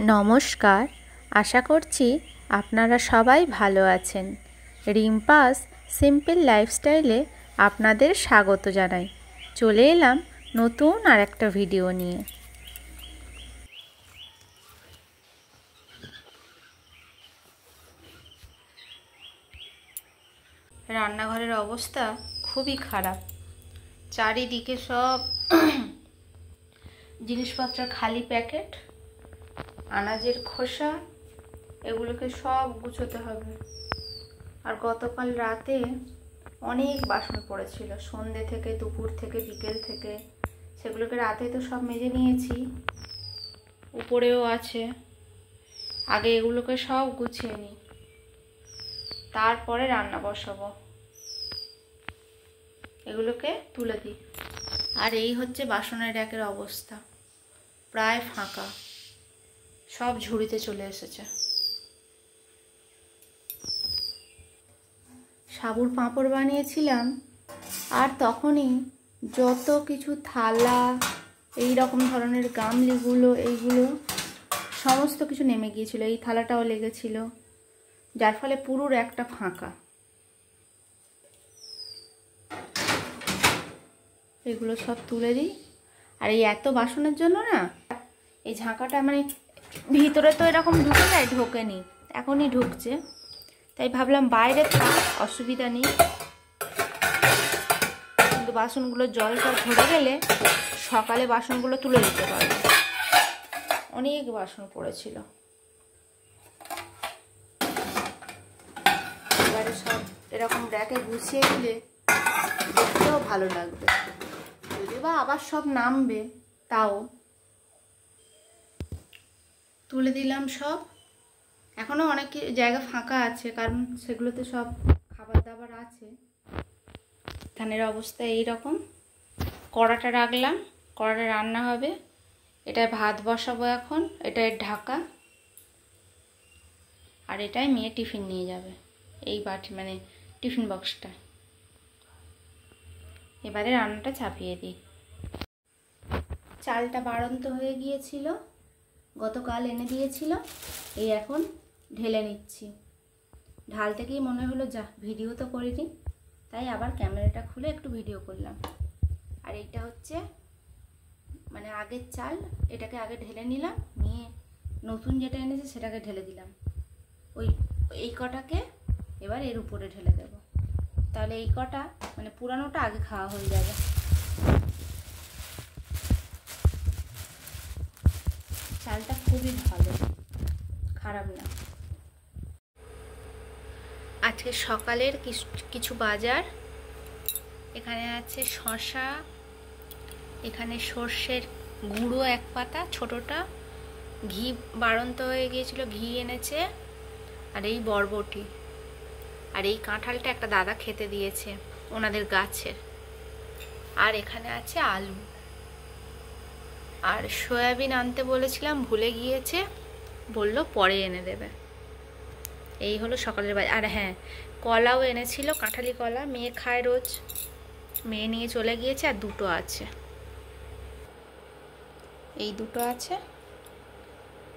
নমস্কার, আশা করছি আপনারা সবাই ভালো আছেন। রিম্পাস সিম্পল লাইফস্টাইলে আপনাদের স্বাগত জানাই। চলে এলাম নতুন আর একটা ভিডিও নিয়ে। রান্নাঘরের অবস্থা খুবই খারাপ। চারিদিকে সব জিনিসপত্র খালি প্যাকেট, আনাজের খোসা, এগুলোকে সব গুছোতে হবে। আর গতকাল রাতে অনেক বাসন পড়েছিল, সন্ধ্যে থেকে, দুপুর থেকে, বিকেল থেকে। সেগুলোকে রাতে তো সব মেজে নিয়েছি, উপরেও আছে। আগে এগুলোকে সব গুছিয়ে নিই, তারপরে রান্না বসাবো। এগুলোকে তুলে দিই। আর এই হচ্ছে বাসনের র্যাকের অবস্থা, প্রায় ফাঁকা, সব ঝুড়িতে চলে এসেছে। সাবুর পাঁপড় বানিয়েছিলাম, আর তখনই যত কিছু থালা, এই রকম ধরনের গামলিগুলো, এইগুলো সমস্ত কিছু নেমে গিয়েছিল। এই থালাটাও লেগেছিল, যার ফলে পুরো র্যাকটা ফাঁকা। এগুলো সব তুলে দিই। আর এই এত বাসনের জন্য না, এই ঝাঁকাটা মানে ভিতরে তো এরকম ঢুকে যায়, ঢোকেনি, এখনই ঢুকছে। তাই ভাবলাম বাইরে থাক, অসুবিধা নেই, কিন্তু বাসনগুলো জলটা ঝরে গেলে সকালে বাসনগুলো তুলে দিতে পারবো। অনেক বাসন পড়েছিল। এবারে সব এরকম র্যাকে গুছিয়ে দিলে দেখতেও ভালো লাগবে, যদিও বা আবার সব নামবে, তাও তুলে দিলাম সব। এখনো অনেক জায়গা ফাঁকা আছে, কারণ সেগুলোতে সব খাবার দাবার আছে। ধানের অবস্থা এইরকম। কড়াটা রাখলাম, কড়াটা রান্না হবে। এটায় ভাত বসাবো এখন, এটায় ঢাকা। আর এটাই মেয়ে টিফিন নিয়ে যাবে, এই বাটি মানে টিফিন বক্সটা। এবারে রান্নাটা চাপিয়ে দিই। চালটা বাড়ন্ত হয়ে গিয়েছিল, গতকাল এনে দিয়েছিল। এই এখন ঢেলে নিচ্ছি। ঢালতে গিয়ে মনে হলো যা, ভিডিও তো করিনি, তাই আবার ক্যামেরাটা খুলে একটু ভিডিও করলাম। আর এইটা হচ্ছে মানে আগের চাল, এটাকে আগে ঢেলে নিলাম, নিয়ে নতুন যেটা এনেছে সেটাকে ঢেলে দিলাম। এই কটাকে এবার এর উপরে ঢেলে দেব, তাহলে এই কটা মানে পুরানোটা আগে খাওয়া হয়ে যাবে। চালটা খুবই ভালো, খারাপ না। আজকে সকালের কিছু বাজার। এখানে আছে শসা, এখানে সর্ষের গুঁড়ো 1 পাতা ছোটটা, ঘি বাড়ন্ত হয়ে গিয়েছিল, ঘি এনেছে, আর এই বরবটি, আর এই কাঁঠালটা একটা দাদা খেতে দিয়েছে ওনাদের গাছের। আর এখানে আছে আলু, আর সয়াবিন আনতে বলেছিলাম, ভুলে গিয়েছে, বললো পরে এনে দেবে। এই হলো সকালের বাজার। আর হ্যাঁ, কলাও এনেছিল, কাঁঠালি কলা, মেয়ে খায় রোজ, মেয়ে নিয়ে চলে গিয়েছে। আর দুটো আছে, এই দুটো আছে,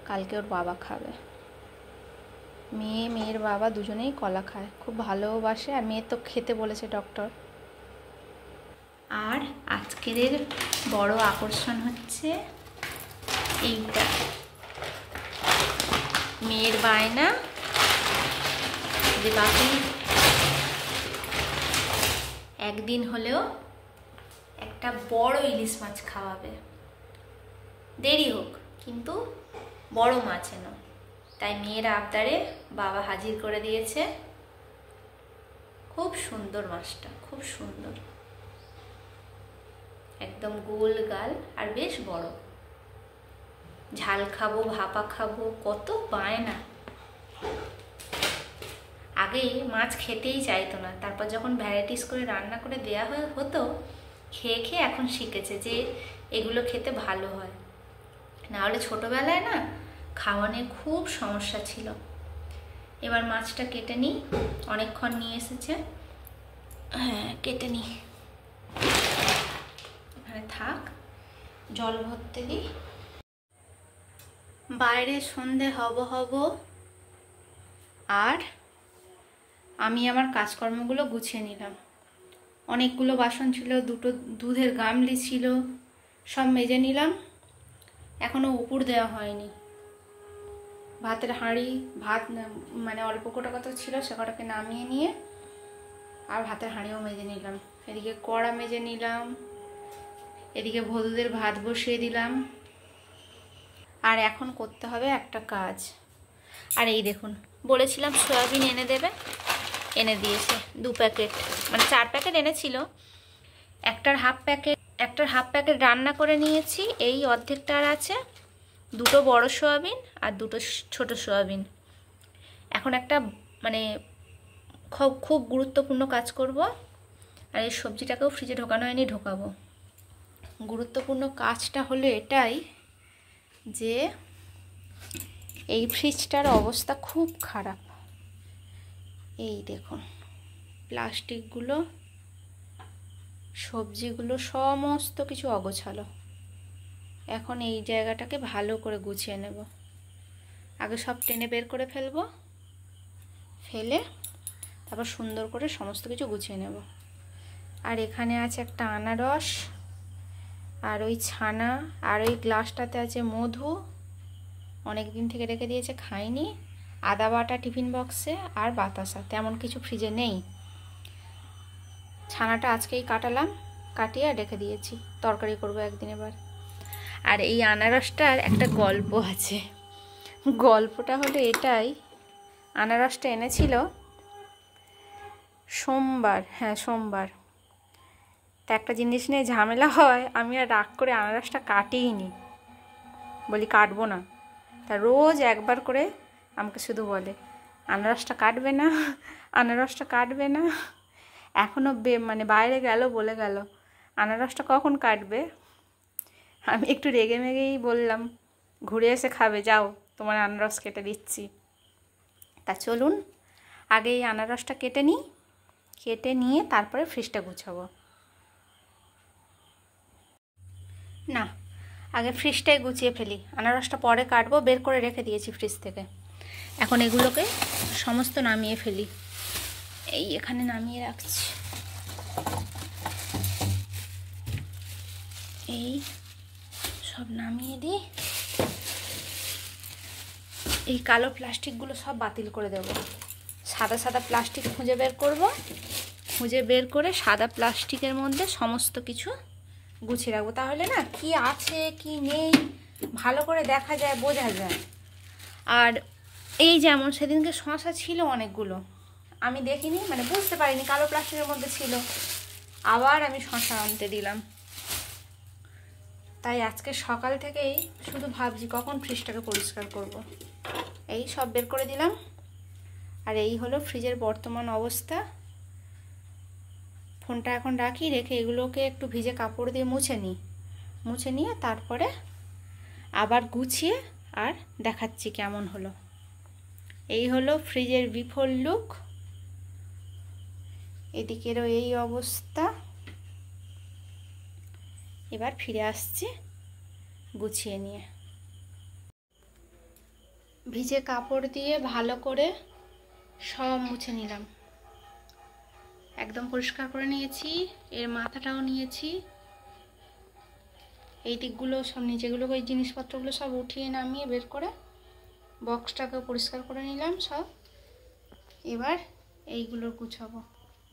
কালকে ওর বাবা খাবে। মেয়ের বাবা দুজনেই কলা খায়, খুব ভালোবাসে। আর মেয়ে তো খেতে বলেছে ডক্টর। আর আজকের বড় আকর্ষণ হচ্ছে এইটা, মেয়ের বায়না যে বাকি একদিন হলেও একটা বড় ইলিশ মাছ খাওয়াবে, দেরি হোক কিন্তু বড় মাছ এনো। তাই মেয়ের আবদারে বাবা হাজির করে দিয়েছে। খুব সুন্দর মাছটা, খুব সুন্দর, একদম গোল গাল আর বেশ বড়। ঝাল খাবো, ভাপা খাবো, কত বায়না। আগে মাছ খেতেই চাইতো না, তারপর যখন ভ্যারাইটিস করে রান্না করে দেয়া হতো, খেয়ে খেয়ে এখন শিখেছে যে এগুলো খেতে ভালো হয়। নাহলে ছোটবেলায় না খাওয়ানে খুব সমস্যা ছিল। এবার মাছটা কেটে নিই, অনেকক্ষণ নিয়ে এসেছে। হ্যাঁ, কেটে নিই, এখানে থাক, জল ভরতে দিই। বাইরে সন্ধে হব আর আমি আমার কাজকর্মগুলো গুছিয়ে নিলাম। অনেকগুলো বাসন ছিল, দুটো দুধের গামলি ছিল, সব মেজে নিলাম। এখনো উপর দেওয়া হয়নি। ভাতের হাঁড়ি, ভাত মানে অল্প কোটা কত ছিল সে কটাকে নামিয়ে নিয়ে আর ভাতের হাঁড়িও মেজে নিলাম। এদিকে কড়া মেজে নিলাম, এদিকে ভদুদের ভাত বসিয়ে দিলাম। আর এখন করতে হবে একটা কাজ। আর এই দেখুন, বলেছিলাম সয়াবিন এনে দেবে, এনে দিয়েছে 2 প্যাকেট, মানে 4 প্যাকেট এনেছিল। একটার হাফ প্যাকেট রান্না করে নিয়েছি, এই অর্ধেকটা আর আছে। 2টো বড় সয়াবিন আর 2টো ছোট সয়াবিন। এখন একটা মানে খুব গুরুত্বপূর্ণ কাজ করব। আর এই সবজিটাকেও ফ্রিজে ঢোকানো হয়নি, ঢোকাবো। গুরুত্বপূর্ণ কাজটা হলো এটাই যে এই ফ্রিজটার অবস্থা খুব খারাপ। এই দেখুন, প্লাস্টিকগুলো, সবজিগুলো সমস্ত কিছু অগোছালো। এখন এই জায়গাটাকে ভালো করে গুছিয়ে নেব। আগে সব টেনে বের করে ফেলবো, ফেলে তারপর সুন্দর করে সমস্ত কিছু গুছিয়ে নেব। আর এখানে আছে একটা আনারস, আর ওই ছানা, আর ওই গ্লাসটাতে আছে মধু, অনেক দিন থেকে রেখে দিয়েছে, খাইনি। আদা বাটা টিফিন বক্সে, আর বাতাসা, তেমন কিছু ফ্রিজে নেই। ছানাটা আজকেই কাটালাম, কাটিয়ে রেখে দিয়েছি, তরকারি করব একদিন এবার। আর এই আনারসটার একটা গল্প আছে। গল্পটা হলো এটাই, আনারসটা এনেছিল সোমবার, হ্যাঁ সোমবার। তা একটা জিনিস নিয়ে ঝামেলা হয়, আমি আর রাগ করে আনারসটা কাটিই নি, বলি কাটবো না। তা রোজ একবার করে আমাকে শুধু বলে আনারসটা কাটবে না, আনারসটা কাটবে না। এখনও মানে বাইরে গেল, বলে গেল আনারসটা কখন কাটবে। আমি একটু রেগে মেগেই বললাম ঘুরে এসে খাবে, যাও তোমার আনারস কেটে দিচ্ছি। তা চলুন আগে এই আনারসটা কেটে নিই, কেটে নিয়ে তারপরে ফ্রিজটা গুছাবো। না, আগে ফ্রিজটাই গুছিয়ে ফেলি, আনারসটা পরে কাটবো, বের করে রেখে দিয়েছি ফ্রিজ থেকে। এখন এগুলোকে সমস্ত নামিয়ে ফেলি, এই এখানে নামিয়ে রাখছি। এই সব নামিয়ে দিই, এই কালো প্লাস্টিকগুলো সব বাতিল করে দেব। সাদা সাদা প্লাস্টিক খুঁজে বের করব, খুঁজে বের করে সাদা প্লাস্টিকের মধ্যে সমস্ত কিছু গুছিয়ে রাখবো। তাহলে না কি আছে কি নেই ভালো করে দেখা যায়, বোঝা যায়। আর এই যেমন সেদিনকে শশা ছিল অনেকগুলো, আমি দেখিনি, মানে বুঝতে পারিনি কালো প্লাস্টিকের মধ্যে ছিল, আবার আমি শশা আনতে দিলাম। তাই আজকে সকাল থেকেই শুধু ভাবছি কখন ফ্রিজটাকে পরিষ্কার করব। এই সব বের করে দিলাম। আর এই হলো ফ্রিজের বর্তমান অবস্থা। ফোনটা এখন রাখি, রেখে এগুলোকে একটু ভিজে কাপড় দিয়ে মুছে নিই, মুছে নিয়ে তারপরে আবার গুছিয়ে আর দেখাচ্ছি কেমন হলো। এই হলো ফ্রিজের বিফল লুক। এদিকেরও এই অবস্থা। এবার ফিরে আসছি গুছিয়ে নিয়ে। ভিজে কাপড় দিয়ে ভালো করে সব মুছে নিলাম, একদম পরিষ্কার করে নিয়েছি। এর মাথাটাও নিয়েছি, এই দিকগুলো সব, নিচেগুলো, ওই জিনিসপত্রগুলো সব উঠিয়ে নামিয়ে বের করে বক্সটাকে পরিষ্কার করে নিলাম সব। এবার এইগুলো গুছাবো,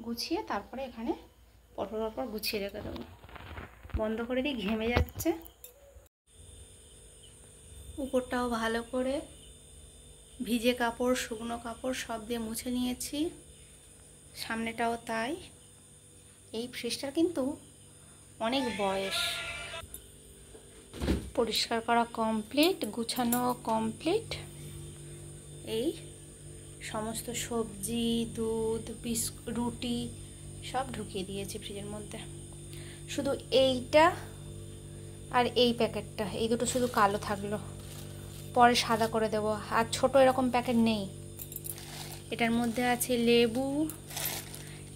গুছিয়ে তারপরে এখানে পরপর গুছিয়ে রেখে দেবো। বন্ধ করে দিই, ঘেমে যাচ্ছে। উপরটাও ভালো করে ভিজে কাপড়, শুকনো কাপড় সব দিয়ে মুছে নিয়েছি, সামনেটাও তাই। এই ফ্রিজটার কিন্তু অনেক বয়স। পরিষ্কার করা কমপ্লিট, গুছানো কমপ্লিট। এই সমস্ত সবজি, দুধ, রুটি সব ঢুকিয়ে দিয়েছি ফ্রিজের মধ্যে। শুধু এইটা আর এই প্যাকেটটা, এই দুটো শুধু কালো থাকলো, পরে সাদা করে দেব। আর ছোট এরকম প্যাকেট নেই। এটার মধ্যে আছে লেবু,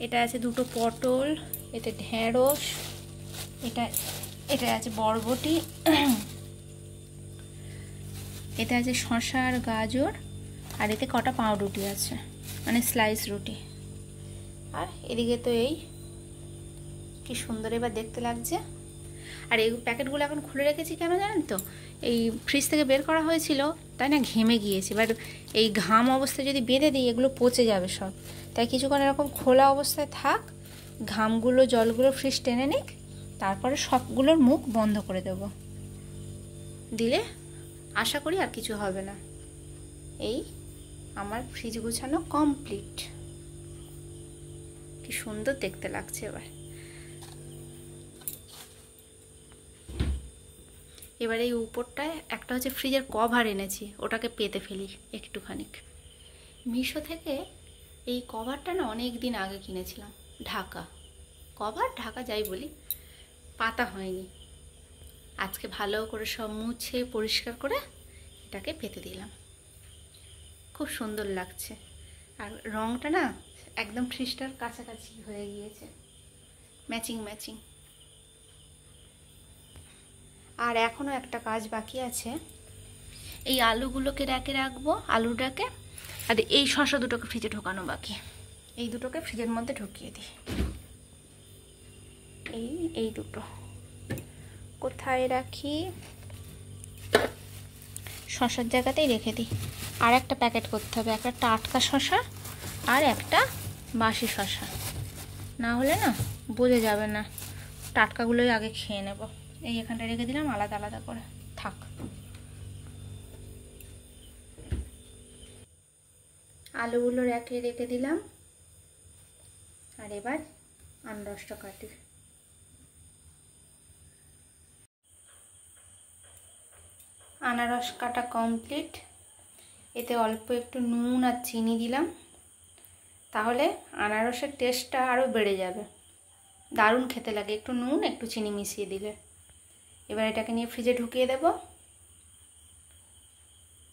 এটা আছে 2টো পটল, এতে ঢেঁড়স, এটা আছে বরবটি, এতে আছে শসা আর গাজর, আর এতে কটা পাউরুটি আছে, মানে স্লাইস রুটি। আর এদিকে তো এই কি সুন্দর এবার দেখতে লাগছে। আর এই প্যাকেটগুলো এখন খুলে রেখেছি কেন জানেন তো, এই ফ্রিজ থেকে বের করা হয়েছিল তাই না, ঘেমে গিয়েছে। এবার এই ঘাম অবস্থায় যদি বেঁধে দিই এগুলো পচে যাবে সব, তাই কিছুক্ষণ এরকম খোলা অবস্থায় থাক, ঘামগুলো জলগুলো ফ্রিজ টেনে নিক, তারপরে সবগুলোর মুখ বন্ধ করে দেব, দিলে আশা করি আর কিছু হবে না। এই আমার ফ্রিজ গুছানো কমপ্লিট। কি সুন্দর দেখতে লাগছে। এবার এই উপরটায় একটা হচ্ছে ফ্রিজের কভার এনেছি, ওটাকে পেতে ফেলি একটুখানি। মিশো থেকে এই কভারটা না অনেক দিন আগে কিনেছিলাম, ঢাকা কভার, ঢাকা যাই বলি, পাতা হয়নি। আজকে ভালো করে সব মুছে পরিষ্কার করে এটাকে পেতে দিলাম, খুব সুন্দর লাগছে। আর রংটা না একদম ফ্রিজটার কাছাকাছি হয়ে গিয়েছে, ম্যাচিং ম্যাচিং। আর এখনও একটা কাজ বাকি আছে, এই আলুগুলোকে রেখে রাখবো, আলুটাকে, আর এই শসা দুটোকে ফ্রিজে ঢোকানো বাকি। এই দুটোকে ফ্রিজের মধ্যে ঢুকিয়ে দিই। এই দুটো কোথায় রাখি, শসার জায়গাতেই রেখে দিই। আর একটা প্যাকেট করতে হবে, একটা টাটকা শসা আর একটা বাসি শসা, না হলে না বোঝা যাবে না। টাটকাগুলোই আগে খেয়ে নেব। এই এখানটা রেখে দিলাম আলাদা আলাদা করে থাক। আলুগুলো রেখে দিলাম। আর এবার আনারসটা কাটি। আনারস কাটা কমপ্লিট। এতে অল্প একটু নুন আর চিনি দিলাম, তাহলে আনারসের টেস্টটা আরও বেড়ে যাবে, দারুণ খেতে লাগে একটু নুন একটু চিনি মিশিয়ে দিলে। এবার এটাকে নিয়ে ফ্রিজে ঢুকিয়ে দেব।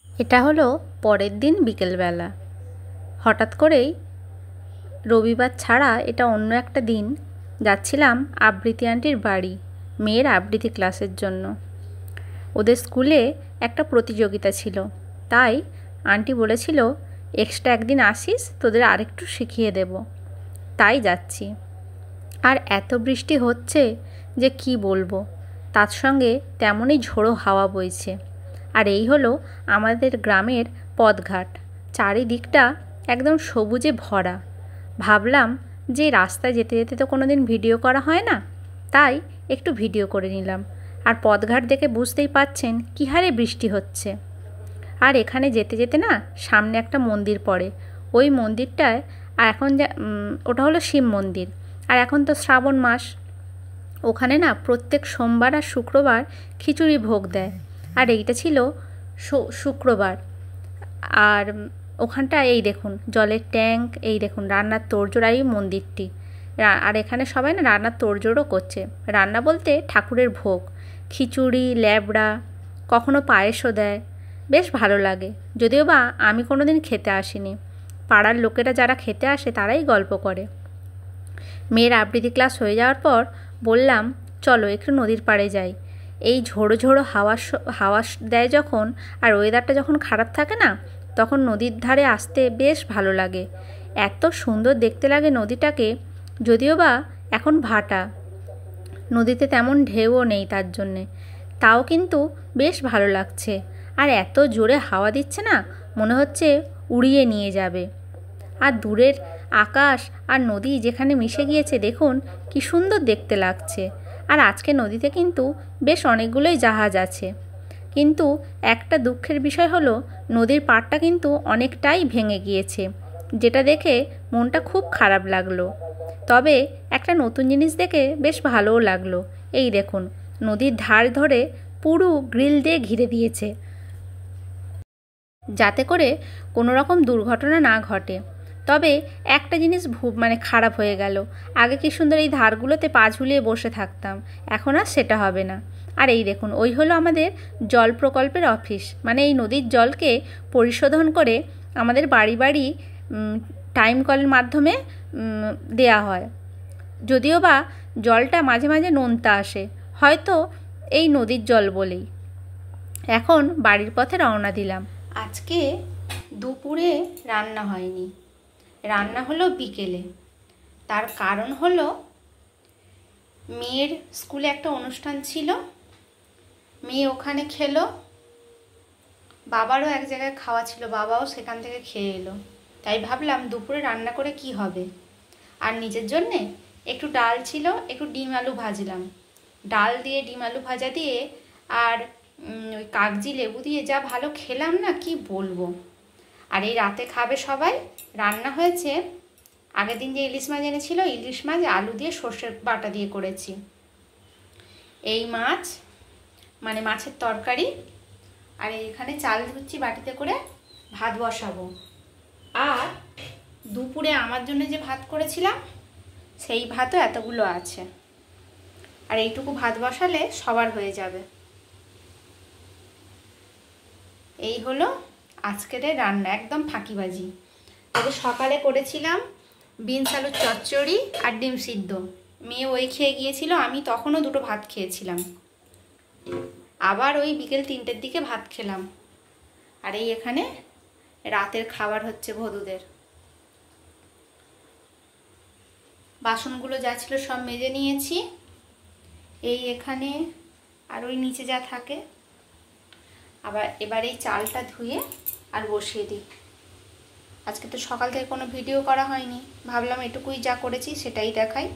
এটা হলো পরের দিন বিকেলবেলা। হঠাৎ করেই রবিবার ছাড়া এটা অন্য একটা দিন যাচ্ছিলাম আবৃত্তি আন্টির বাড়ি, মেয়ের আবৃত্তি ক্লাসের জন্য। ওদের স্কুলে একটা প্রতিযোগিতা ছিল, তাই আন্টি বলেছিল এক্সট্রা একদিন আসিস, তোদের আরেকটু শিখিয়ে দেব। তাই যাচ্ছি। আর এত বৃষ্টি হচ্ছে যে কি বলবো, তার সঙ্গে তেমনই ঝোড়ো হাওয়া বইছে। আর এই হলো আমাদের গ্রামের পথঘাট, চারিদিকটা একদম সবুজে ভরা। ভাবলাম যে রাস্তায় যেতে যেতে তো কোনো দিন ভিডিও করা হয় না, তাই একটু ভিডিও করে নিলাম। আর পথঘাট দেখে বুঝতেই পাচ্ছেন কী হারে বৃষ্টি হচ্ছে। আর এখানে যেতে যেতে না সামনে একটা মন্দির পড়ে, ওই মন্দিরটায় এখন ওটা হলো শিব মন্দির। আর এখন তো শ্রাবণ মাস, ওখানে না প্রত্যেক সোমবার আর শুক্রবার খিচুড়ি ভোগ দেয়। আর এইটা ছিল শুক্রবার। আর ওখানটা এই দেখুন জলের ট্যাঙ্ক, এই দেখুন রান্নার তোড়জোড়, এই মন্দিরটি। আর এখানে সবাই না রান্নার তোড়জোড়ও করছে। রান্না বলতে ঠাকুরের ভোগ, খিচুড়ি, ল্যাবড়া, কখনো পায়েসও দেয়, বেশ ভালো লাগে। যদিও বা আমি কোনো দিন খেতে আসিনি, পাড়ার লোকেরা যারা খেতে আসে তারাই গল্প করে। মেয়ের আবৃত্তি ক্লাস হয়ে যাওয়ার পর বললাম চলো একটু নদীর পাড়ে যাই। এই ঝোড়ো ঝোড়ো হাওয়া দেয় যখন, আর ওয়েদারটা যখন খারাপ থাকে না, তখন নদীর ধারে আসতে বেশ ভালো লাগে। এত সুন্দর দেখতে লাগে নদীটাকে, যদিও বা এখন ভাটা, নদীতে তেমন ঢেউও নেই, তার জন্যে তাও কিন্তু বেশ ভালো লাগছে। আর এত জোরে হাওয়া দিচ্ছে না, মনে হচ্ছে উড়িয়ে নিয়ে যাবে। আর দূরের আকাশ আর নদী যেখানে মিশে গিয়েছে দেখুন কি সুন্দর দেখতে লাগছে। আর আজকে নদীতে কিন্তু বেশ অনেকগুলোই জাহাজ আছে, কিন্তু একটা দুঃখের বিষয় হলো নদীর পাড়টা কিন্তু অনেকটাই ভেঙে গিয়েছে, যেটা দেখে মনটা খুব খারাপ লাগলো। তবে একটা নতুন জিনিস দেখে বেশ ভালোও লাগলো। এই দেখুন নদীর ধার ধরে পুরো গ্রিল দিয়ে ঘিরে দিয়েছে, যাতে করে কোনো রকম দুর্ঘটনা না ঘটে। তবে একটা জিনিস খারাপ হয়ে গেল, আগে কি সুন্দর এই ধারগুলোতে পা ঝুলিয়ে বসে থাকতাম, এখন আর সেটা হবে না। আর এই দেখুন ওই হলো আমাদের জল প্রকল্পের অফিস, মানে এই নদীর জলকে পরিশোধন করে আমাদের বাড়ি বাড়ি টাইম কলের মাধ্যমে দেয়া হয়। যদিও বা জলটা মাঝে মাঝে নোনতা আসে, হয়তো এই নদীর জল বলেই। এখন বাড়ির পথে রওনা দিলাম। আজকে দুপুরে রান্না হয়নি, রান্না হলো বিকেলে। তার কারণ হলো মেয়ের স্কুলে একটা অনুষ্ঠান ছিল, মেয়ে ওখানে খেলো, বাবারও এক জায়গায় খাওয়া ছিল, বাবাও সেখান থেকে খেয়ে এলো। তাই ভাবলাম দুপুরে রান্না করে কি হবে। আর নিজের জন্যে একটু ডাল ছিল, একটু ডিম আলু ভাজলাম। ডাল দিয়ে ডিম আলু ভাজা দিয়ে আর ওই কাগজি লেবু দিয়ে যা ভালো খেলাম না, কি বলবো। আর এই রাতে খাবে সবাই। রান্না হয়েছে আগের দিন যে ইলিশ মাছ এনেছিল, ইলিশ মাছ আলু দিয়ে সর্ষের বাটা দিয়ে করেছি। এই মাছ মানে মাছের তরকারি। আর এখানে চাল ধুচ্ছি বাটিতে করে, ভাত বসাবো। আর দুপুরে আমার জন্য যে ভাত করেছিলাম সেই ভাতও এতগুলো আছে। আর এইটুকু ভাত বসালে সবার হয়ে যাবে। এই হলো আজকের রান্না, একদম ফাঁকিবাজি। তবে সকালে করেছিলাম বিনস আলুর চচ্চড়ি আর ডিম সিদ্ধ। মেয়ে ওই খেয়ে গিয়েছিল, আমি তখনও দুটো ভাত খেয়েছিলাম। আবার ওই বিকেল 3টের দিকে ভাত খেলাম। আর এই এখানে রাতের খাবার হচ্ছে ভদুদের। বাসনগুলো যা ছিল সব মেজে নিয়েছি। এই এখানে আর ওই নিচে যা থাকে। আবার এবার এই চালটা ধুয়ে আর বসিয়ে দিই। আজকে তো সকাল থেকে কোনো ভিডিও করা হয়নি, ভাবলাম এটুকুই যা করেছি সেটাই দেখাই।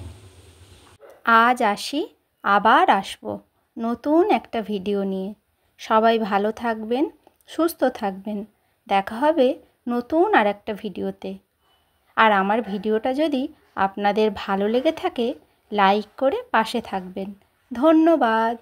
আজ আসি, আবার আসবো নতুন একটা ভিডিও নিয়ে। সবাই ভালো থাকবেন, সুস্থ থাকবেন। দেখা হবে নতুন আর একটা ভিডিওতে। আর আমার ভিডিওটা যদি আপনাদের ভালো লেগে থাকে, লাইক করে পাশে থাকবেন। ধন্যবাদ।